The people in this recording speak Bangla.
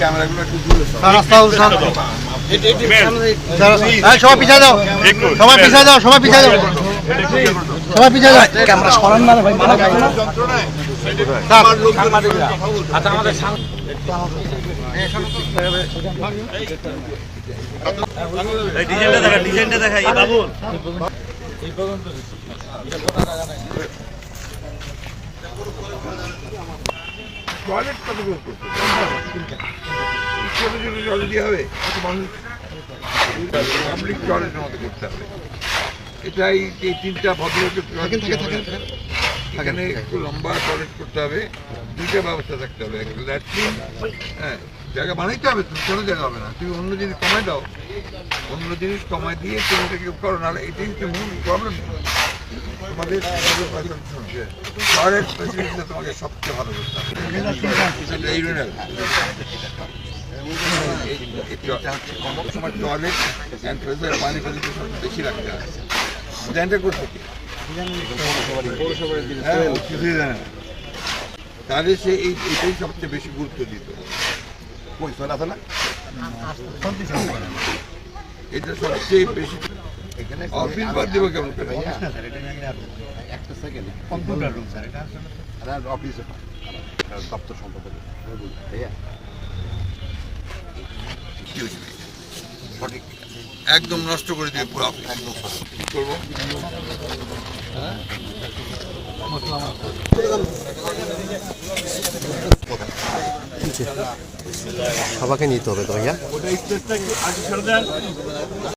ক্যামেরাগুলো একটু দূরে সবাই পিছিয়ে দাও, সবাই পিছিয়ে দাও, সবাই পিছিয়ে দাও, সবাই পিছিয়ে দাও। ক্যামেরা সরান না ভাই, মানা যায় না। আচ্ছা আমাদের ডিজাইনটা দেখা বাবু। টয়লেট কতগুলো করতে ছোট ছোট জল দিয়ে হবে, মানুষ পাবলিক টয়লেটের মতো করতে হবে। এটাই এই তিনটা ভদ্রলোকের এখানে একটু লম্বা টয়লেট করতে হবে, দুইটা ব্যবস্থা থাকতে হবে, একটা ল্যাট্রিন, হ্যাঁ জায়গা বানাইতে হবে, তুমি কোনো জায়গা হবে না, তুমি অন্য জিনিস কমাই দাও, অন্য জিনিস কমাই দিয়ে তুমি এটাকে করো, নাহলে এটাই হচ্ছে মূল প্রবলেম। তোমাদের টয়লেট ফেসিলিটিটা তোমাকে সবচেয়ে ভালো করতে হবে, ইউরিনাল সময় টয়লেট অ্যান্ড ফ্রেজার পানি ফেসিলিটি বেশি রাখতে হবে। ডিজাইনটা করছে কি কিছুই জানে না, তাহলে সে এইটাই সবচেয়ে বেশি গুরুত্ব দিত। এটা সবচেয়ে বেশি এখানে অফিস বাদ দেবো কেমন করে? কম্পিউটার রুম স্যার, এটা অফিস দপ্তর সম্পাদক সঠিক একদম নষ্ট করে দিয়ে পুরো একদম কি করবো? সবাইকে নিতে হবে তো ভাইয়া।